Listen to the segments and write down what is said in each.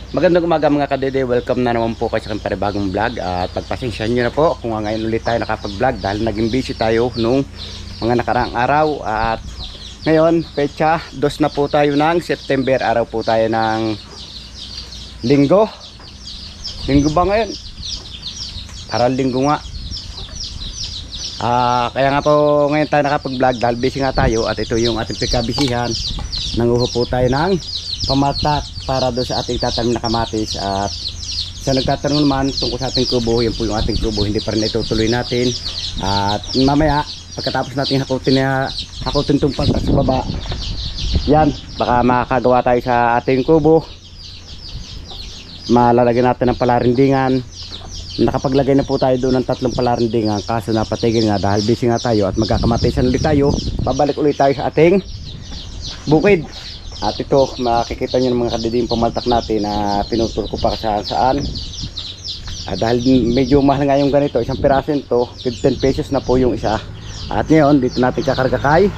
Magandang umaga mga kadede, welcome na naman po kayo sa aking panibagong vlog. At pagpasensyahan nyo na po kung ngayon ulit tayo nakapag-vlog dahil naging busy tayo nung mga nakaraang araw. At ngayon, pecha 2 na po tayo ng September, araw po tayo ng linggo. Linggo ba ngayon? Parang linggo nga. Kaya nga po ngayon tayo nakapag-vlog dahil busy nga tayo. At ito yung ating pikabisihan. Nanguho po tayo ng pamatak para doon sa ating tatanim na kamatis. At sa nagtatanong naman tungkol sa ating kubo, yan po yung ating kubo, hindi pa rin itutuloy natin. At mamaya pagkatapos natin hakutin itong patak sa baba, yan, baka makakagawa tayo sa ating kubo. Malalagyan natin ng palarindingan. Nakapaglagay na po tayo doon ng 3 palarindingan, kaso napatigil nga dahil busy nga tayo at magkakamatisan ulit tayo. Babalik ulit tayo sa ating bukid. At ito, makikita nyo ng mga kadidi yung pamaltak natin na pinutol ko pa saan. Dahil medyo mahal nga yung ganito, isang piraso nito, 15 pesos na po yung isa. At ngayon, dito natin kakarga kay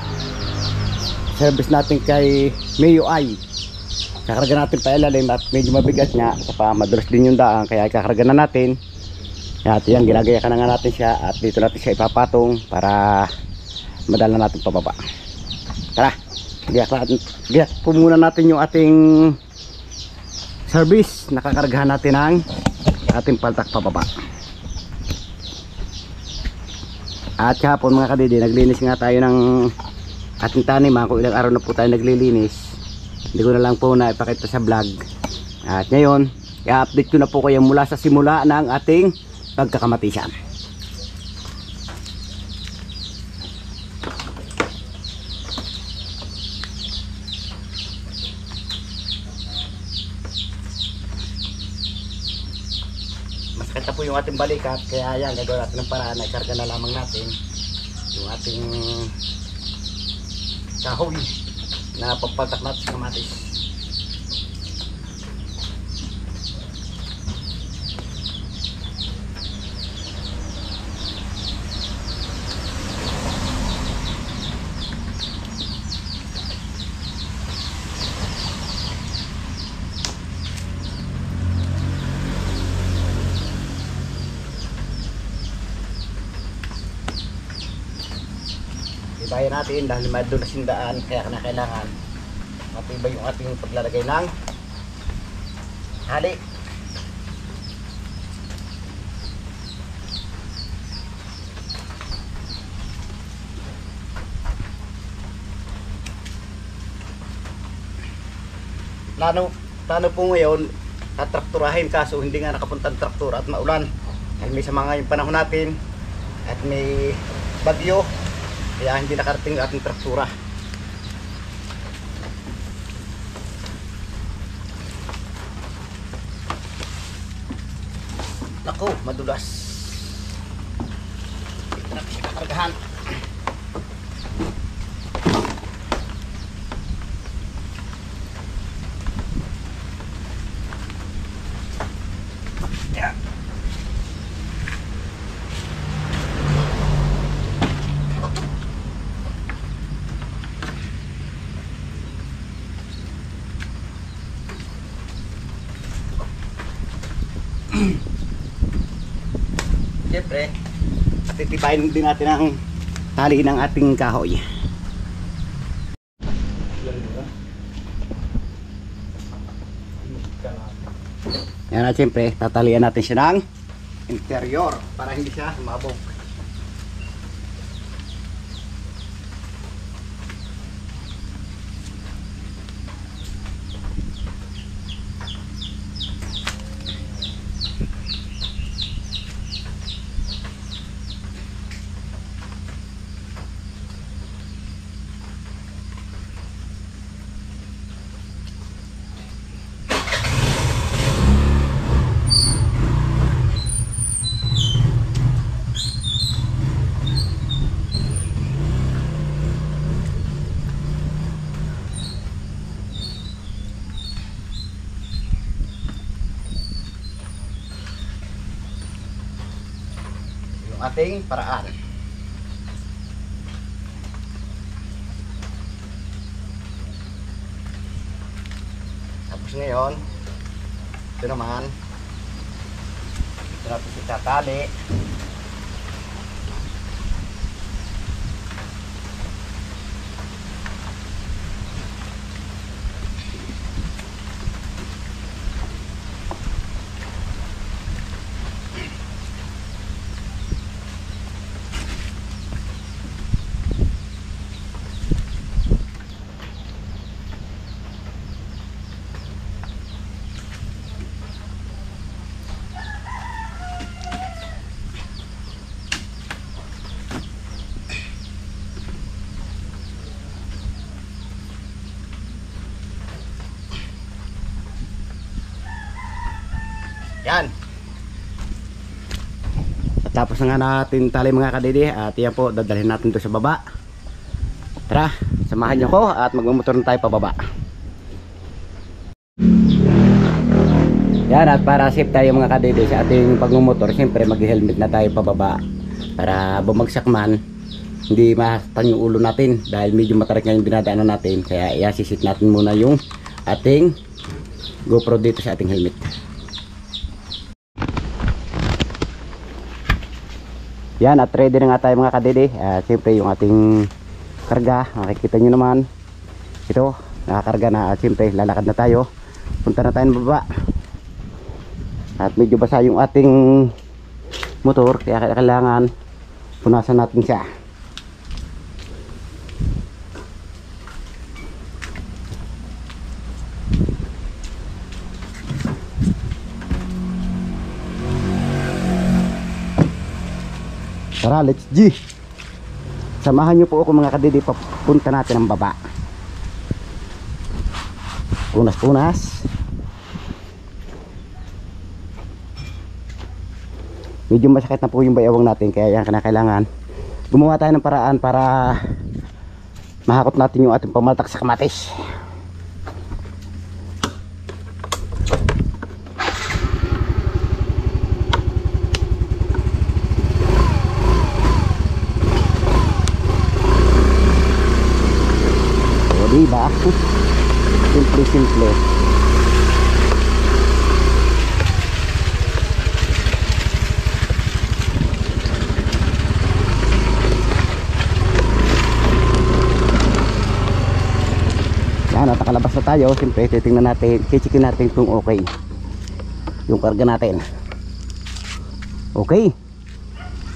service natin kay Mayo Ay. Kakarga natin pa ilalim at medyo mabigat nga, pa madulas din yung daan, kaya kakarga na natin. At yan, ginagaya ka na nga natin siya at dito natin siya ipapatong para madala natin pababa. Tara! Giyak po muna natin yung ating service. Nakakargahan natin ang ating paltak pababa. At kahapon mga kadidi, naglinis nga tayo ng ating tanim. Kung ilang araw na po tayo naglilinis, hindi ko na lang po na ipakita sa vlog. At ngayon, i-update ko na po kayo mula sa simula ng ating pagkakamatisan. Masakit po yung ating balikat, kaya yan, gagawin natin ng paraan na ikarga na lamang natin yung ating kahoy na pagpaltak natin sa kamatis. Ibayan natin dahil madulas yung daan, kaya kailangan matibay yung ating paglalagay ng hali. Plano po ngayon tatrakturahin, kaso hindi nga nakapuntang traktor at maulan dahil may sama nga yung panahon natin at may bagyo, kaya hindi nakarating ang ating traktura. Naku, madulas. Dito natin siya kakargahan. Yeah. Siyempre, titibayin din natin ang tali ng ating kahoy. Yan na, siyempre, tatalian natin siya ng interior para hindi siya sumabog. Ating paraan. Tapos ngayon, Ito naman. Ito natin si tatali. Yan. At tapos na nga natin tali mga kadidi. At yan po, dadalhin natin to sa baba. Tara, samahan nyo ko at magmumotor na tayo pababa. Yan, at para safe tayo mga kadidi sa ating pagmumotor, siyempre mag-helmet na tayo pababa. Para bumagsak man, hindi masaktan yung ulo natin. Dahil medyo matarik nga yung binadaanan natin. Kaya i-assist natin muna yung ating GoPro dito sa ating helmet. Yan, at ready na nga tayo mga kadidi. Siyempre yung ating karga, makikita nyo naman. Ito, nakakarga na. Siyempre lalakad na tayo. Punta na tayo ng baba. At medyo basa yung ating motor, kaya kailangan punasan natin siya. Tara, let's G. Samahan nyo po ako mga kadidi. Papunta natin ang baba. Punas-punas. Medyo masakit na po yung bayawang natin. Kaya yan kailangan gumawa tayo ng paraan para mahakot natin yung ating pamatak sa kamatis. Diba? Simple. Yan, natakalabas na tayo. Siyempre, titingnan natin, chichikin natin kung okay yung karga natin. Okay.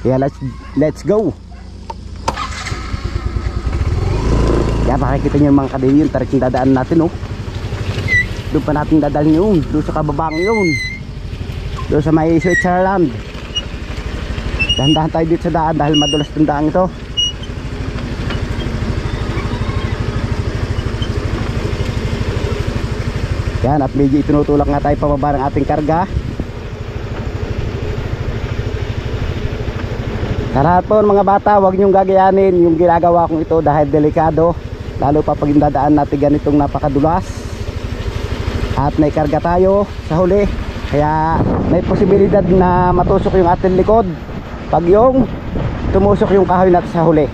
Kaya let's go. Yan, makikita nyo mga kadili yung tarik yung dadaan natin, oh. Doon pa natin dadalhin yun. Doon sa kababang yun. Doon sa may Switzerland. Dahan-dahan tayo dito sa daan dahil madulas yung daan ito. Yan, at medyo itinutulak nga tayo pababa ng ating karga. Sa lahat po mga bata, huwag nyong gagayanin yung ginagawa kong ito dahil delikado. Lalo pa pag dadaan natin ganitong napakadulas. At may karga tayo sa huli. Kaya may posibilidad na matusok yung ating likod pag yung tumusok yung kahoy natin sa huli.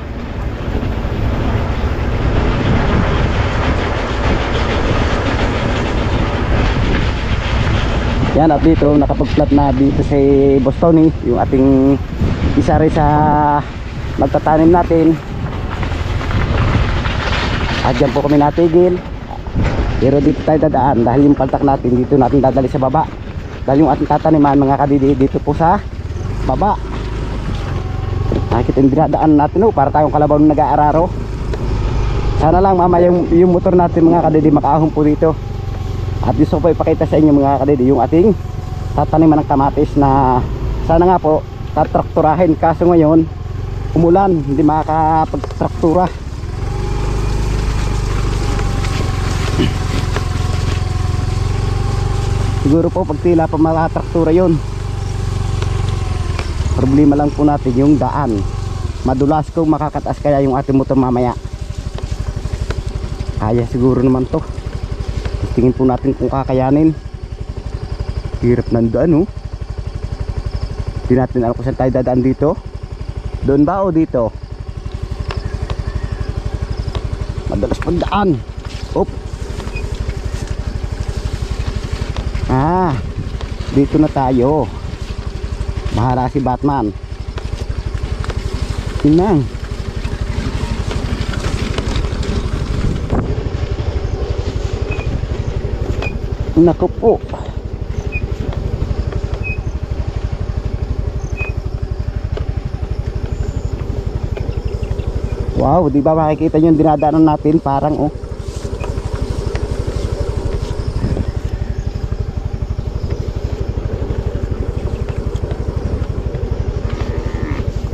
Yan, at dito nakapag-flat na dito si Boss Tony, yung ating isa rin sa magtatanim natin. At dyan po kami natigil. Pero dito tayo dadaan dahil yung paltak natin dito natin dadali sa baba. Dahil yung ating tataniman mga kadidi dito po sa baba. Nakikita yung dinadaan natin, oh, para tayong kalabaw na nag-aararo. Sana lang mamaya yung motor natin mga kadidi makaahon po dito. At gusto ko po ipakita sa inyo mga kadidi yung ating tataniman ng kamatis na sana nga po tatrakturahin. Kaso ngayon umulan, hindi makakapagtraktura. Siguro po pag tila pa makatraktura yun. Problema lang po natin yung daan. Madulas kung makakataas kaya yung ating motor mamaya. Kaya siguro naman to. Tingin po natin kung kakayanin. Hirap ng daan, oh. Hindi natin alam kung saan tayo dadaan dito. Doon ba o dito? Madalas pagdaan. Op. Ah, dito na tayo. Bahala si Batman. Tingnan. Naku po. Wow, di ba makikita nyo yung dinadaanan natin? Parang oh.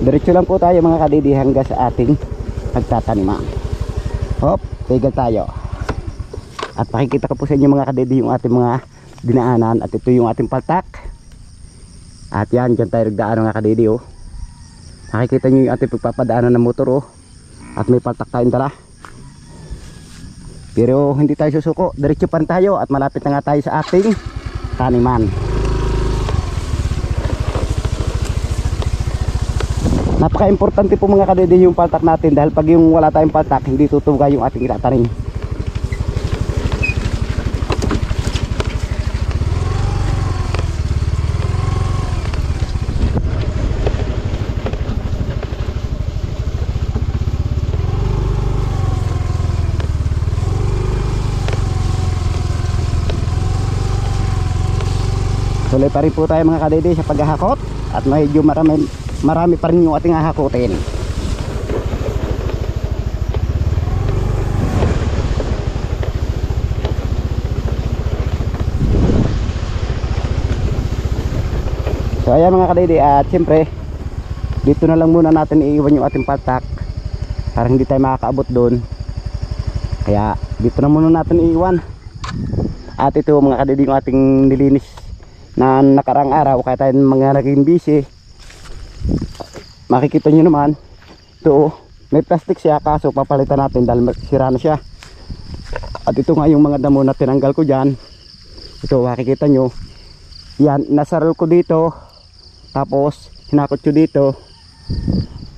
Diretso lang po tayo mga kadidi hanggang sa ating pagtataniman. Hop, tigil tayo. At makikita ko po sa inyo mga kadidi yung ating mga dinaanan. At ito yung ating paltak. At yan, dyan tayo nagdaan mga kadidi oh. Makikita nyo yung ating pagpapadaanan ng motor oh. At may paltak tayong dala. Pero hindi tayo susuko. Diretso pa rin tayo at malapit na nga tayo sa ating taniman. Napaka-importante po mga kadede yung paltak natin, dahil pag yung wala tayong paltak, hindi tutuga yung ating itatanim. Tuloy pa rin po tayo mga kadede sa paghahakot at medyo marami pa rin yung ating hahakutin. So ayan mga kadede, at syempre dito na lang muna natin iiwan yung ating paltak para hindi tayo makakaabot doon. Kaya dito na muna natin iiwan. At ito mga kadede yung ating nilinis na nakarang araw, kaya tayo mga naging busy. Makikita nyo naman ito, may plastic siya kaso papalitan natin dahil sira na siya. At ito nga yung mga damo na tinanggal ko dyan. Ito makikita nyo yan, nasarol ko dito, tapos hinakot ko dito.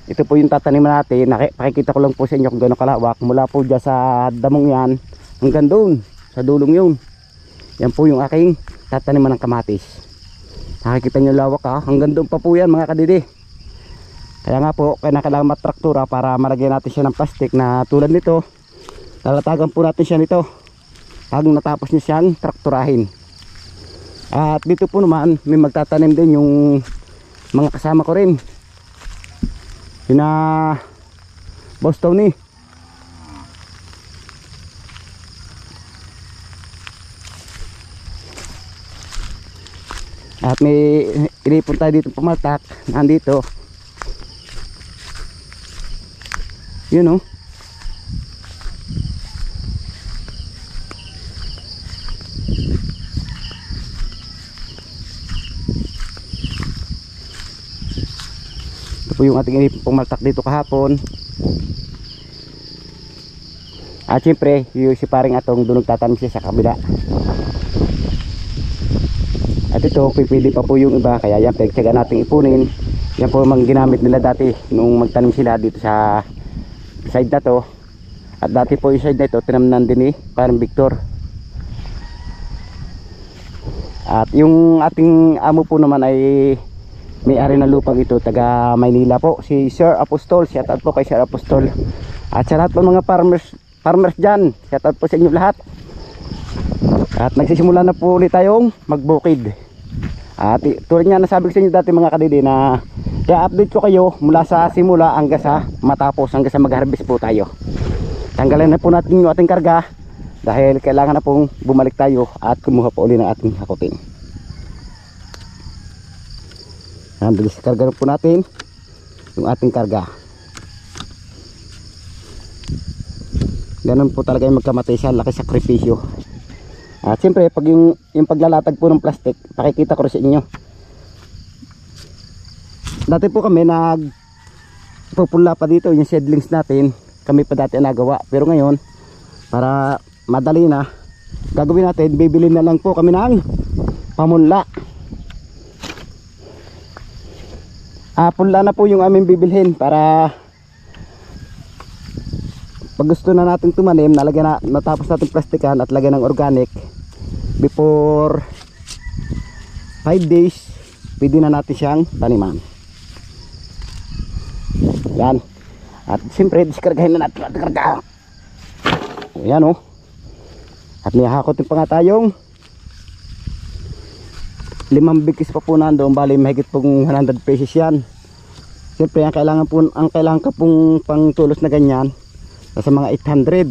Ito po yung tataniman natin. Pakikita ko lang po sa inyo kung gano'ng kalawak mula po dyan sa damong yan hanggang doon sa dulong yun. Yan po yung aking tataniman ng kamatis. Nakikita nyo lawak ha, hanggang doon pa po yan mga kadidi. Kaya nga po kailangan matraktura para malagyan natin siya ng plastic na tulad nito. Lalatagan po natin siya nito hanggang natapos niya siyang trakturahin. At dito po naman may magtatanim din yung mga kasama ko rin, sina Boss Tony. At may inipon tayo dito pumaltak. Nandito yun oh. Ito po yung ating inipon pumaltak dito kahapon. At syempre yung si paring atong doon nagtatanim siya sa kabila. At ito, pipili pa po yung iba, kaya yan, pagtsaga natin ipunin. Yan po mga ginamit nila dati nung magtanim sila dito sa side na to. At dati po yung side na ito, tinamnan din parang Victor. At yung ating amo po naman ay may-ari ng lupang ito, taga Maynila po, si Sir Apostol. Shout out po kay Sir Apostol. At sa lahat po mga farmers dyan, shout out po sa inyo lahat. At nagsisimula na po ulit tayong magbukid. At tulad nga nasabi ko sa inyo dati mga kadidi na i-update ko kayo mula sa simula hanggang sa matapos, hanggang sa mag-harvest po tayo. Tanggalin na po natin yung ating karga dahil kailangan na pong bumalik tayo at kumuha po ulit ng ating hakutin. Bilis karga po natin yung ating karga. Ganun po talaga yung magkamatay siya, laki sakripisyo. At siyempre pag yung paglalatag po ng plastic, pakikita ko rin sa inyo. Dati po kami nagpupula pa dito yung seedlings natin, kami pa dati nagawa. Pero ngayon para madali na, gagawin natin, bibili na lang po kami ng pamunla. Punla na po yung aming bibilhin para pag gusto na natin tumanim, natapos natin plastikan at lagyan ng organic before 5 days pwede na natin siyang taniman. Yan. At siyempre diskargahin na natin. Ayan, oh. At may hakotin pa nga tayong 5 bikis pa po nandoon, bali mahigit pong 100 pesos yan. Siyempre ang kailangan ka pong pang tulos na ganyan nasa mga 800.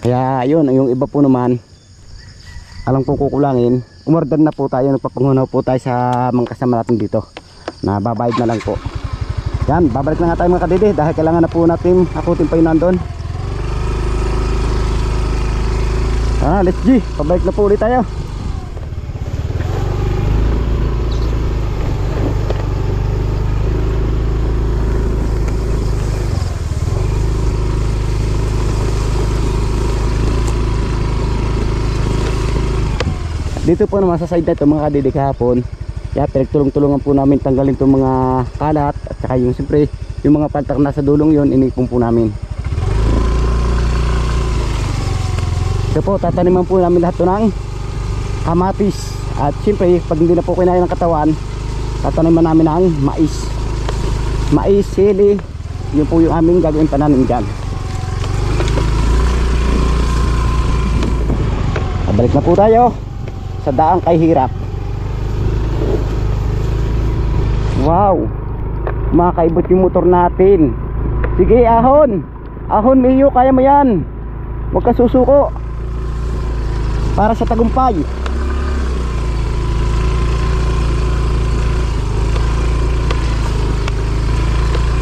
Kaya yun, yung iba po naman alang po kukulangin, umorder na po tayo, nagpapangunaw po tayo sa mga kasama natin dito na babayad na lang po. Yan, babalik na nga tayo mga kadidi dahil kailangan na po natin hakutin pa yun nandun. Let's G, pabalik na po ulit tayo. Dito po naman sa side na ito mga kadidi kahapon, kaya pinagtulong-tulungan po namin tanggalin itong mga kalat at saka yung siyempre yung mga paltak na sa dulong yun inipon po namin. So po tataniman po namin lahat ito ng kamatis at siyempre pag hindi na po kinain ng katawan, tataniman namin ng mais, sili, yun po yung aming gagawin pananim dyan. Balik na po tayo sa daang kay hirap. Wow, makaibot yung motor natin. Sige, ahon Miyo, kaya mo yan, huwag ka susuko para sa tagumpay.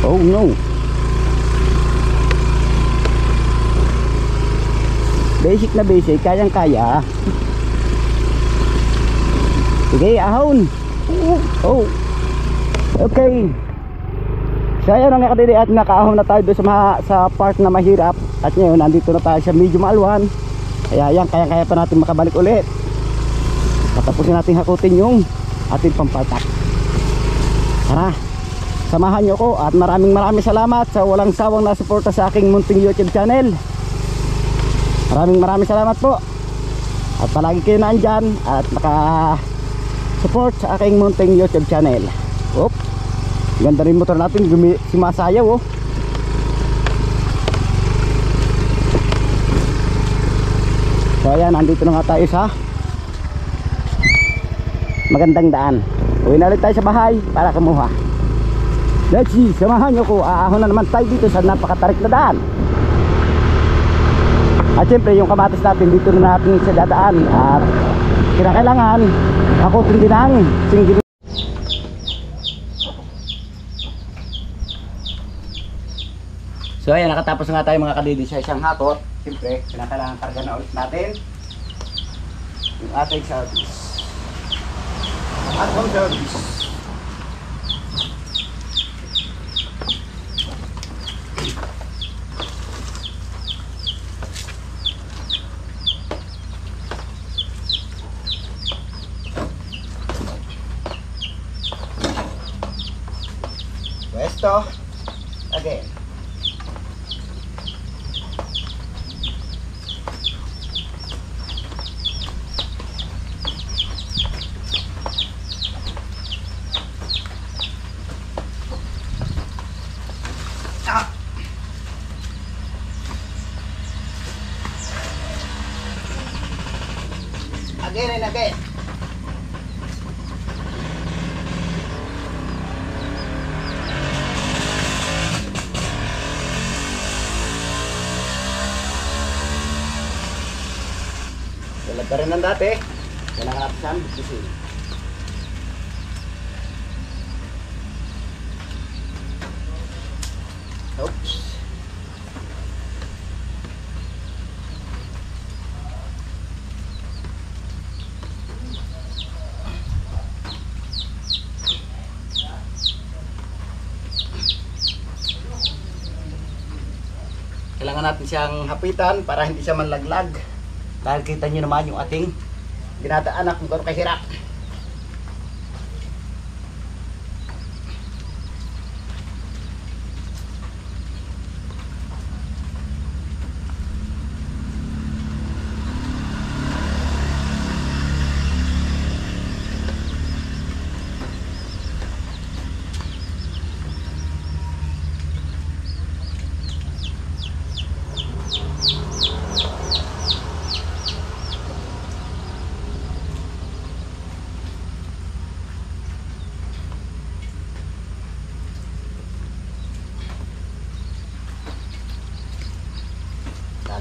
Oh no, basic na basic, kayang kaya. Sige, ahon. Oh. Okay. So ayan mga kadidi, at nakaahon na tayo doon sa part na mahirap. At ngayon nandito na tayo sa medyo maalwan. Kaya yan, kaya pa natin makabalik ulit. Patapusin natin hakutin yung ating pampaltak. Tara, samahan nyo ko. At maraming salamat sa walang sawang nasuporta sa aking munting YouTube channel. Maraming salamat po. At palagi kayo nandyan at support sa aking munting YouTube channel. Oop, ganda rin motor natin, sumasayaw, oh. So ayan, andito na nga tayo sa magandang daan. Uwi na ulit tayo sa bahay para kumuha. Let's see, samahan nyo ko. Aahon na naman tayo dito sa napakatarik na daan. At syempre yung kamatis natin dito na natin sa dadaan. At kinakailangan ako hindi nang singgil. So ayan, nakatapos nga tayo mga kadidi sa isang hakot. Siyempre kinakailangan karga na ulit natin yung ating service at home service. Pwesto again. Again and again. Tulad pa rin ng dati. Kailangan natin siyang bisisin. Oops. Kailangan natin siyang hapitan para hindi siya manlaglag. Dahil kita nyo naman yung ating dinadaanak kung gano'ng kahirap.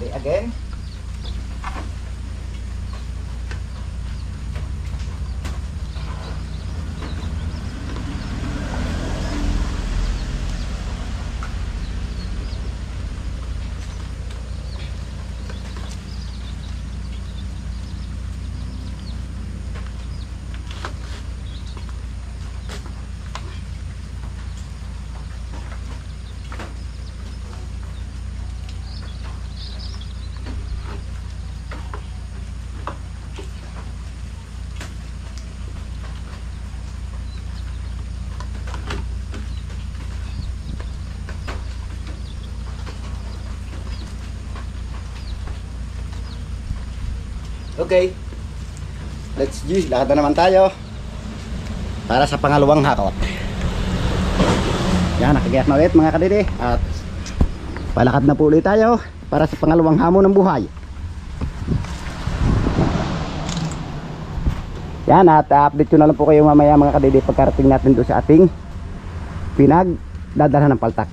Tali again. Okay, let's use, lakad na naman tayo para sa pangalawang hakot. Yan, nakagayat na ulit mga kadidi. At palakad na po ulit tayo para sa pangalawang hamon ng buhay. Yan, at update ko na lang po kayo mamaya mga kadidi pagkarating natin doon sa ating pinagdadalhan ng paltak.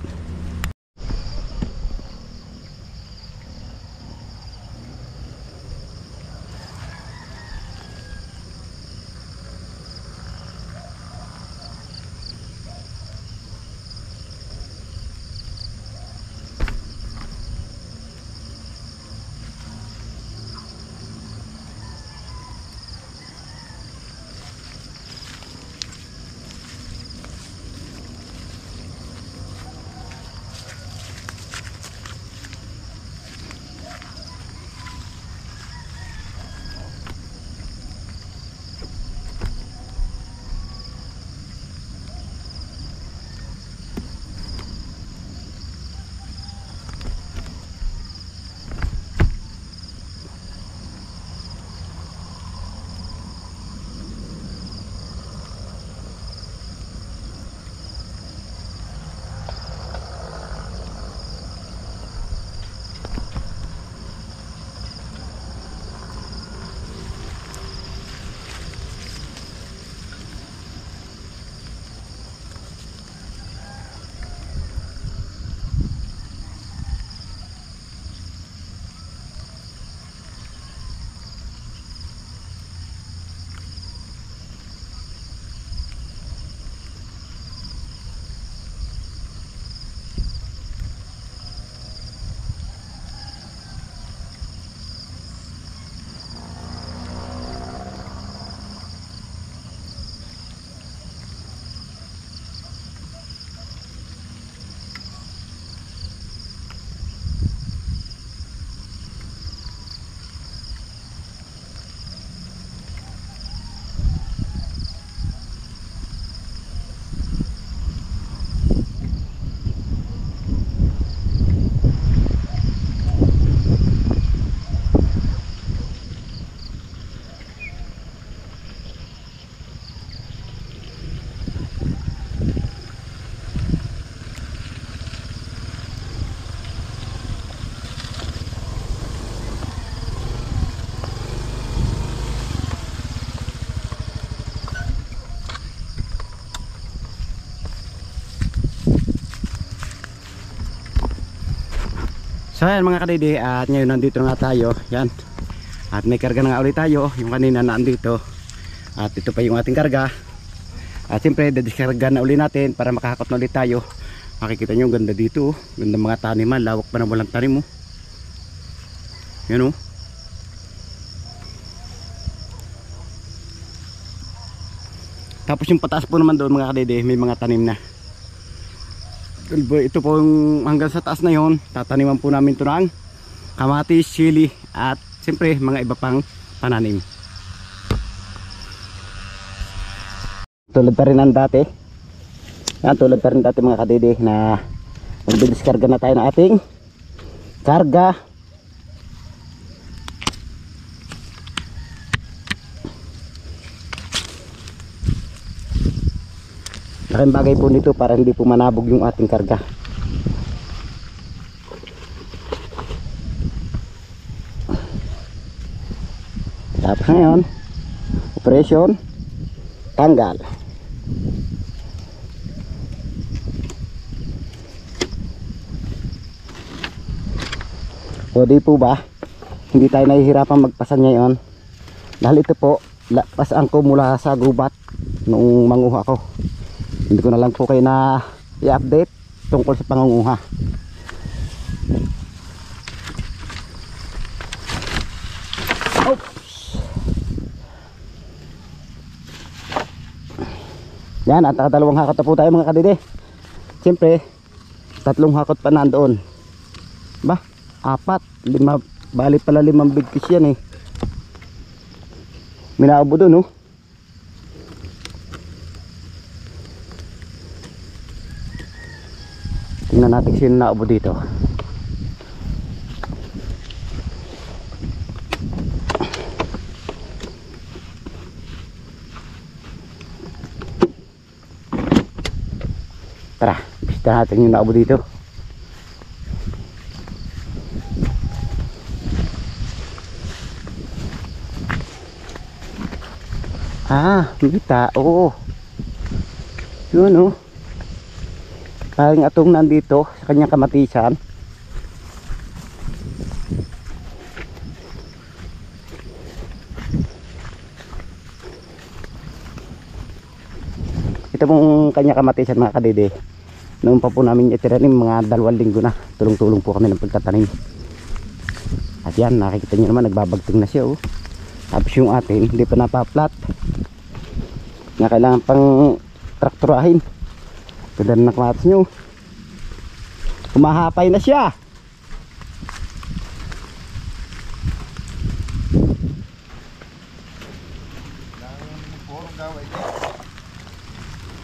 So ayan mga kadidi, at ngayon nandito na tayo. Yan. At may karga na nga ulit tayo. Yung kanina na andito. At ito pa yung ating karga. At siyempre dadiskarga na ulit natin para makahakot na ulit tayo. Makikita nyo ganda dito. Ganda mga taniman. Lawak pa na walang tanim. Yan o. Tapos yung pataas po naman doon mga kadidi, may mga tanim na. Ito po yung hanggang sa taas na yon, tataniman po namin ito ng kamatis, chili at siyempre mga iba pang pananim. Tulad pa rin ang dati. Yan, tulad pa rin dati mga kadidi na magdidiskarga na tayo ng ating karga. Laking bagay po nito para hindi po manabog yung ating karga. Tapos ngayon, operasyon tanggal. O di po ba, hindi tayo nahihirapan magpasan ngayon dahil ito po pasaan ko mula sa gubat noong manguha ko. Hindi ko na lang po kayo na i-update tungkol sa pangunguha. Oops. Yan, at dalawang hakot na po tayo mga kadide. Siyempre, 3 hakot pa nandoon. Ba, 4, 5, bali pala 5 bigkis yan eh. Minaubo doon, oh. Tingnan natin sino naubo dito. Tara, bisita natin yung naubo dito. Kita, oo. Yun, oh. Parang atong nandito sa kanyang kamatisan. Ito pong kanyang kamatisan mga kadide. Noon pa po namin itiranim, mga 2 linggo na. Tulong-tulong po kami ng pagtatanim. At yan, nakikita nyo naman, nagbabagting na siya, oh. Tapos yung atin, hindi pa napaplat. Na kailangan pang trakturahin. Ganda na kamatis nyo. Humahapay na siya.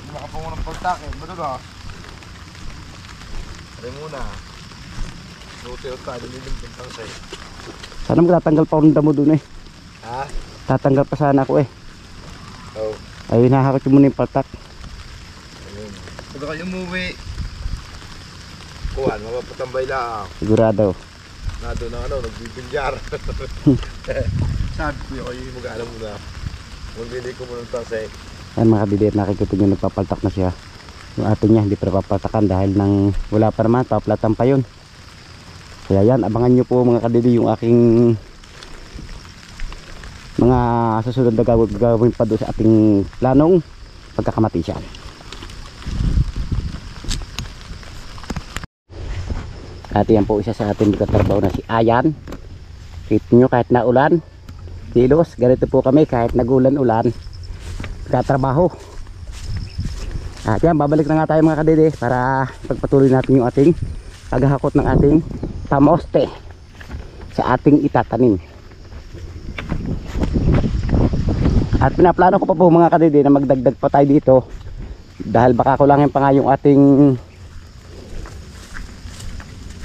Makapangunang pagtakin, ba doon ah? Try muna. Nuti-ut ka, nililimpin pang sa'yo. Sana magtatanggal pa akong damo dun eh. Ha? Tatanggal pa sana ako eh. Oo. Ayun, nahakot ko muna yung paltak. Ayun. Pagka kayo umuwi, kuhan, mapapatambay lang. Sigurado. Na doon ang nagbibilyar. Sabi ko kayo mag-alam muna. Magbili ko muna ng tasay. Ayan mga kabidit, nakikita nyo nagpapaltak na siya. Yung atin niya, hindi pa papaltakan dahil nang wala pa naman, paplatan pa yun. Kaya yan, abangan nyo po mga kadidi yung aking mga susunod na gagawin pa doon sa ating planong pagkakamatisyan. At yan po isa sa ating magkatrabaho na si Ayan. Kita nyo kahit na ulan, kilos, ganito po kami kahit nagulan-ulan, magkatrabaho. At yan, babalik na nga tayo mga kadede para pagpatuloy natin yung ating paghahakot ng ating tamoste sa ating itatanim. At pinaplano ko pa po mga kadede na magdagdag pa tayo dito dahil baka kulangin pa nga yung ating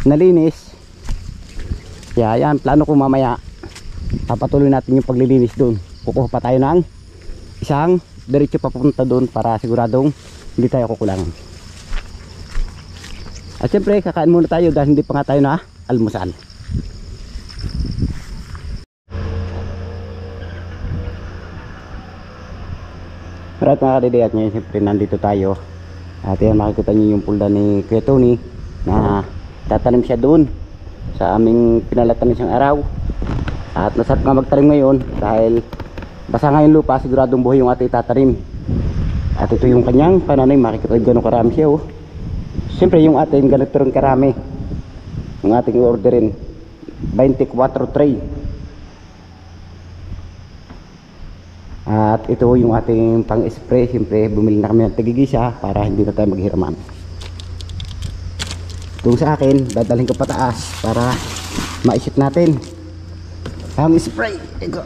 nalinis. Kaya yan, plano ko mamaya papatuloy natin yung paglilinis doon. Kukuha pa tayo ng isang diretso papunta doon para siguradong hindi tayo kukulangan. At syempre kakain muna tayo dahil hindi pa nga tayo na almusal. Alright mga kadede, at ngayon siyempre nandito tayo. At yan, makikita nyo yung pulda ni Kuya Tony na tatanim siya doon sa aming pinalatan isang araw. At nasarap nga magtanim ngayon dahil basa nga yung lupa, siguradong buhay yung ating tatanim. At ito yung kanyang pananim, makikita nyo gano'ng karami siya, oh. Siyempre yung ating ganito rin karami, yung ating orderin 24 tray. At ito yung ating pang spray. Siyempre bumili na kami ng tigigisa para hindi na tayo maghiraman. Kung sa akin, dadalhin ko pataas para maisip natin ang spray. Ito.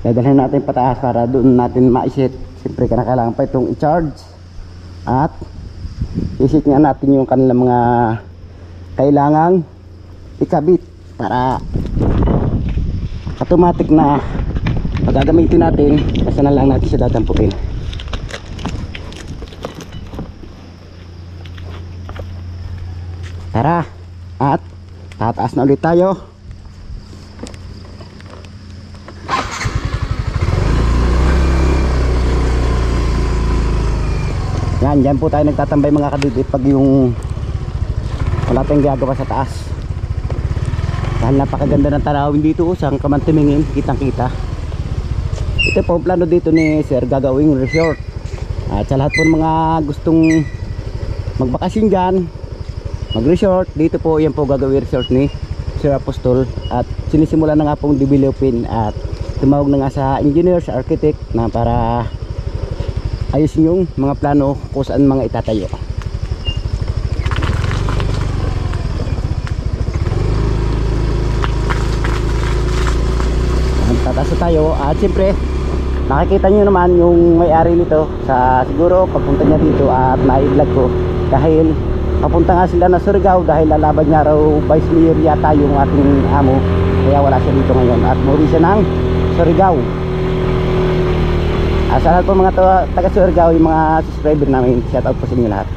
Dadalhin natin pataas para doon natin maisit. Siyempre kailangan pa itong i-charge at isit nga natin yung kanilang mga kailangang ikabit para automatic na pagagamitin natin. Basta na lang natin siya dadamputin. Tara, at tataas na ulit tayo. Yan, dyan po tayo nagtatambay mga kadidi pag yung wala tayong gagawa sa taas. Dahil napakaganda ng tanawin dito, saan ka man tumingin, kitang kita. Ito po plano dito ni Sir, gagawing resort. At sa lahat po ng mga gustong magbakasyon dyan, mag-resort, dito po yan po gagawing resort ni Sir Apostol. At sinisimula na nga pong developin at tumawag na nga sa engineer, sa architect na para ayusin yung mga plano kung saan mga itatayo. Tatasa tayo at siyempre nakikita nyo naman yung may-ari nito sa siguro pagpunta niya dito at na-vlog ko dahil papunta nga sila na Surigao dahil lalaban niya raw vice mayor yata yung ating amo, kaya wala siya dito ngayon at muli siya ng Surigao. Sa lahat po mga taga Surigao, yung mga subscriber namin, shout out po sa inyo lahat.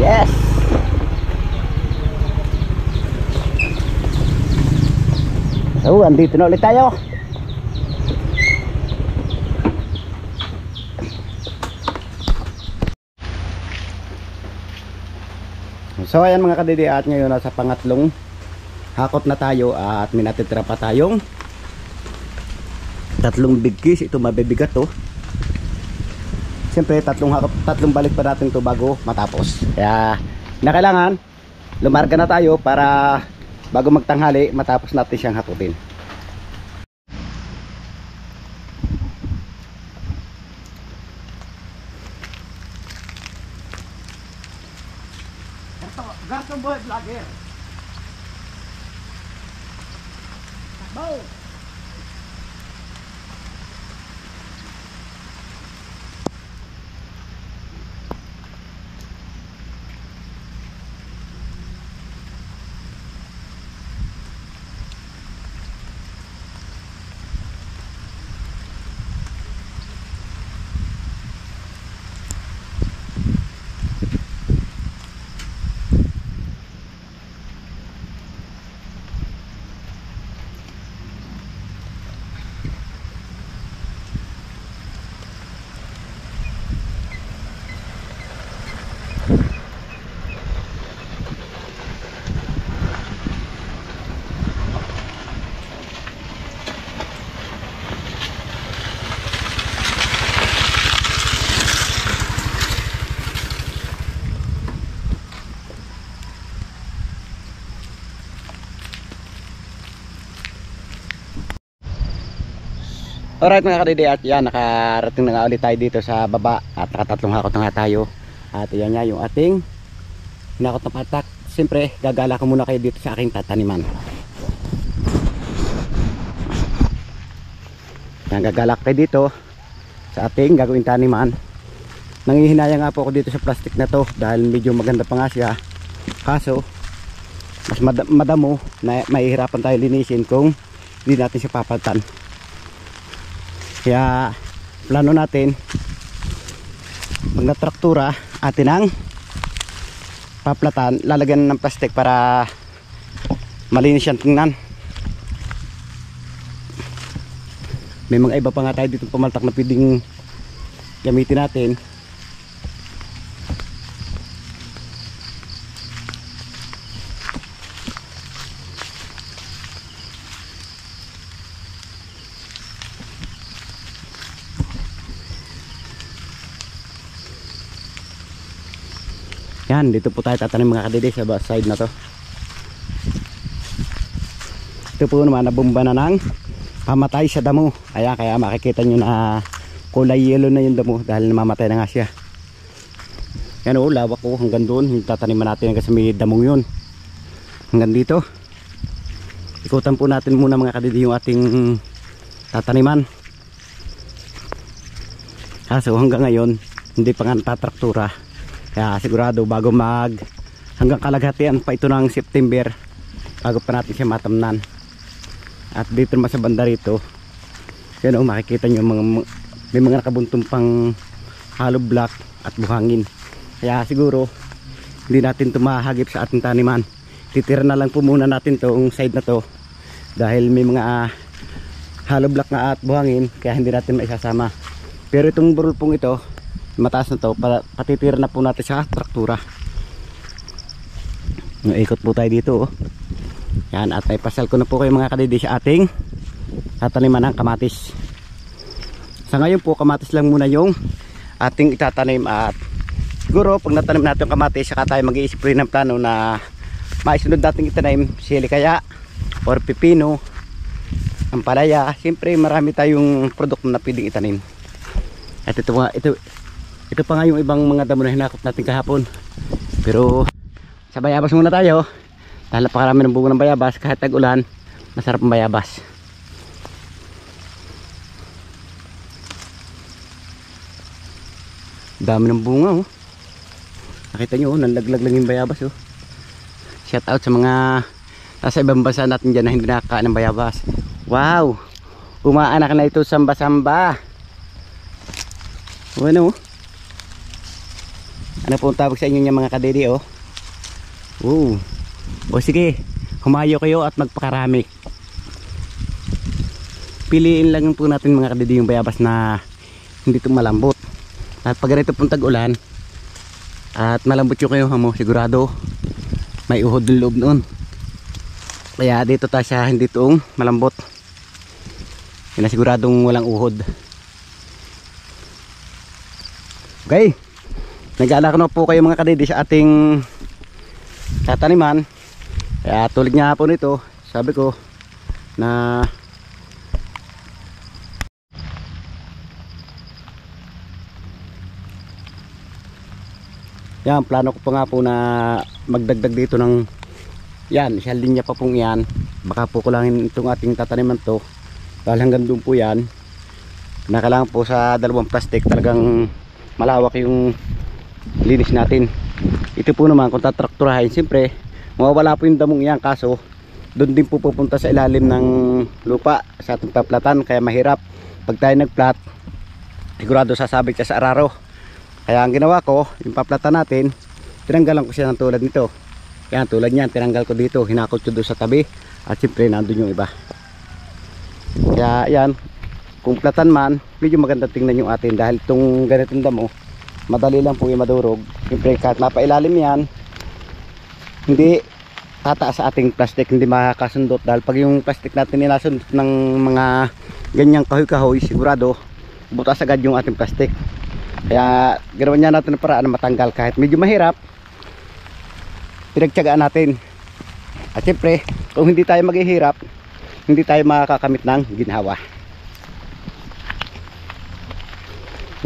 Yes. So, andito na ulit tayo. So, ayan mga kadidi, at ngayon nasa pangatlong hakot na tayo at may natitira pa tayong tatlong big kiss. Ito mabibigat to. Siyempre tatlong balik pa natin to bago matapos. Kaya kailangan lumarga na tayo para bago magtanghali matapos natin siyang hakutin. Ito, Garson Boy Vlogger. Bow. Alright mga kadidi, at yan, nakarating na nga ulit tayo dito sa baba at nakatatlong hakot na nga tayo. At yan nga yung ating hinakot na patak. Siyempre gagala ko muna kayo dito sa aking tataniman. Yan, gagalak kayo dito sa ating gagawin taniman. Nangihinaya nga po ako dito sa plastic na to dahil medyo maganda pa nga siya, kaso mas madamo na mahihirapan tayo linisin kung hindi natin siya papalitan. Kaya plano natin pag natraktura atin ang paplatan, lalagyan ng plastic para malinis yan tingnan. May mga iba pa nga tayo dito pumaltak na pwedeng gamitin natin. Yan, dito po tayo tatanim mga kadidi sa side na to. Ito po naman nabumba na ng pamatay sa damo. Kaya makikita nyo na kulay yellow na yung damo dahil namamatay na nga siya. Yan o, lawak ko hanggang doon. Yung tataniman natin hanggang sa may damong yun. Hanggang dito. Ikutan po natin muna mga kadidi yung ating tataniman. Kaso hanggang ngayon hindi pa nga natatraktura. Kaya sigurado bago hanggang kalaghatian pa ito ng September bago pa natin siya matamnan. At dito naman sa banda rito, yan o, makikita nyo may mga nakabuntong pang hollow block at buhangin. Kaya siguro hindi natin ito mahagip sa ating taniman. titira na lang po muna natin tong side na to dahil may mga hollow block na at buhangin kaya hindi natin maisasama. Pero itong burol pong ito, mataas na to, patitira na po natin sa traktura. Ikot po tayo dito oh. Yan, at naipasal ko na po kayo mga kadidi sa ating tataniman ng kamatis. Sa ngayon po kamatis lang muna yung ating itatanim, at siguro pag natanim natin yung kamatis saka tayo mag-i-spray ng plano na maisunod natin itanim sili kaya or pipino, ampalaya. Siyempre marami tayong produkto na pwedeng itanim. At ito pa nga yung ibang mga damo na hinakot natin kahapon. Pero sa bayabas muna tayo dahil napakarami ng bunga ng bayabas. Kahit tag-ulan masarap ang bayabas. Dami ng bunga oh. Nakita nyo oh, nanlaglag lang yung bayabas oh. Shout out sa mga nasa ibang bansa natin dyan na hindi nakakain ng bayabas. Wow, umaanak na ito samba-samba. Ano pong tawag sa inyo niya mga kadidi oh. O sige, humayo kayo at magpakarami. Piliin lang po natin mga kadidi yung bayabas na hindi ito malambot. At pag ganito pong tag-ulan at malambot yung kayo mo, sigurado may uhod ng loob noon. Kaya dito tayo sa hindi itong malambot, siguradong walang uhod. Okay, nag-aalala ko na po kayo mga kadidi sa ating tataniman. Kaya tulad nga po nito, sabi ko na yan, plano ko pa nga po na magdagdag dito ng yan, isang linya pa pong yan. Baka po kulangin itong ating tataniman to dahil hanggang doon po yan. Nakailangan po sa dalawang plastic, talagang malawak yung linis natin. Ito po naman kung tatrakturahin, siyempre mawawala po yung damong yan, kaso doon din po pupunta sa ilalim ng lupa sa ating paplatan. Kaya mahirap pag tayo nagplat, sigurado sasabit siya sa araro. Kaya ang ginawa ko, yung paplatan natin, tinanggalan ko siya ng tulad nito. Yan, tulad niyan, tinanggal ko dito, hinakot ko doon sa tabi, at siyempre nandun yung iba. Kaya yan, kung platan man, medyo maganda tingnan yung atin dahil itong ganitong damo, madali lang po yung madurog. Siyempre kahit mapailalim yan, hindi tataas sa ating plastic, hindi makakasundot. Dahil pag yung plastic natin nilasundot ng mga ganyang kahoy-kahoy, sigurado butas agad yung ating plastic. Kaya ginawa niya natin ng paraan na matanggal kahit medyo mahirap. Pinagtiyagaan natin. At siyempre kung hindi tayo maghihirap, hindi tayo makakamit ng ginhawa.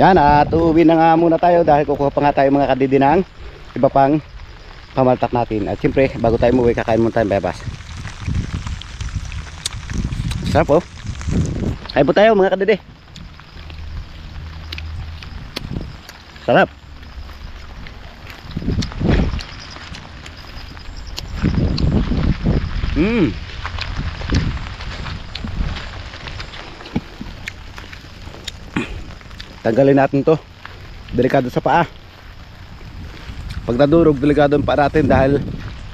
Yan, at uuwi na nga muna tayo dahil kukuha pa nga tayo mga kadidi ng iba pang pamaltak natin. At siyempre bago tayo umuwi, kakain muna tayong bayabas. Sarap oh. Kain po tayo mga kadidi. Sarap. Tanggalin natin to. Delikado sa paa. Pag nadurog, delikado ang paa natin dahil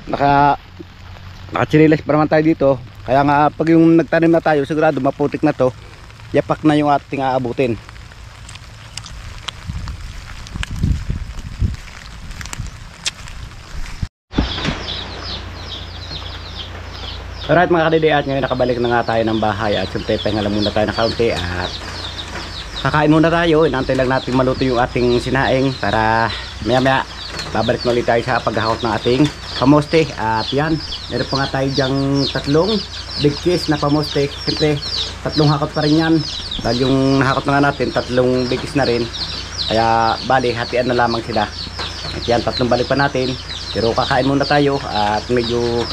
naka-chinilas pa naman tayo dito. Kaya nga pag yung nagtanim na tayo, sigurado maputik na to. Yapak na yung ating aabutin. Alright mga kadidi, at ngayon nakabalik na nga tayo ng bahay. At siyempre pahinga lang muna tayo ng kaunti at kakain muna tayo. Inaantay lang natin maluto yung ating sinaing para maya maya babalik na ulit tayo sa paghahakot ng ating pamoste. At yan, meron pa nga tayo dyang tatlong big cheese na pamoste. Siyempre tatlong hakot pa rin yan dahil yung nahakot na nga natin tatlong big cheese na rin. Kaya bali hatian na lamang sila. At yan, tatlong balik pa natin. Pero kakain muna tayo at medyo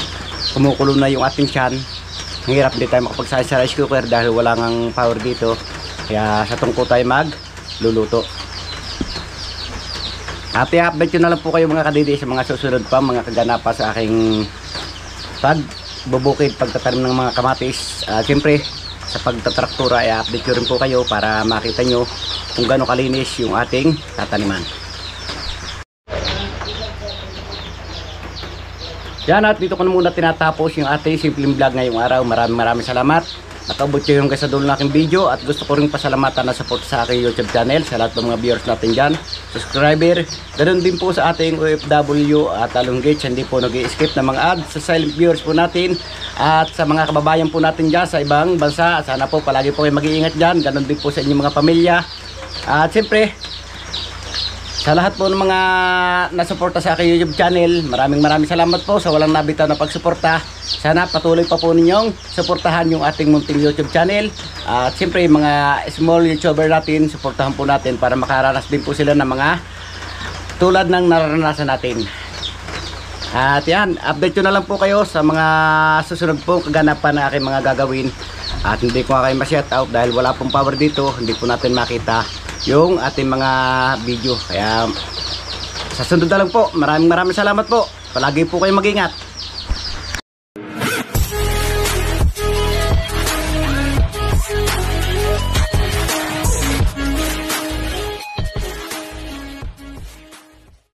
kumukulo na yung ating tiyan. Ang hirap, hindi tayo makapagsaya sa rice cooker dahil wala ngang power dito. Kaya sa tungko tayo magluluto. At i-update ko na lang po kayo mga kadidi sa mga susunod pa mga kaganapan sa aking pagbubukid, pagtatanim ng mga kamatis. Siyempre sa pagtatraktura, i-update ko rin po kayo para makita nyo kung gaano kalinis yung ating tataniman. Yan, at dito ko na muna tinatapos yung ating simpleng vlog ngayong araw. Maraming salamat. Nakaabot kayo yung sa dulo ng aking video, at gusto ko rin pasalamatan na support sa aking YouTube channel, sa lahat ng mga viewers natin dyan, subscriber, ganoon din po sa ating OFW at Alonggate, hindi po nag-i-skip ng mga ads, sa silent viewers po natin, at sa mga kababayan po natin dyan sa ibang bansa. Sana po palagi po kayo mag-iingat dyan, ganoon din po sa inyong mga pamilya, at siyempre sa lahat po ng mga nasuporta sa aking YouTube channel, maraming salamat po sa walang nabitaw na pagsuporta. Sana patuloy pa po ninyong suportahan yung ating munting YouTube channel. At siyempre yung mga small YouTuber natin, suportahan po natin para makaranas din po sila ng mga tulad ng naranasan natin. At yan, update ko na lang po kayo sa mga susunod po kaganapan na aking mga gagawin. At hindi ko kayo ma-shoutout dahil wala pong power dito, hindi po natin makita yung ating mga video. Kaya sa sunod na lang po, maraming salamat po. Palagi po kayo mag-ingat.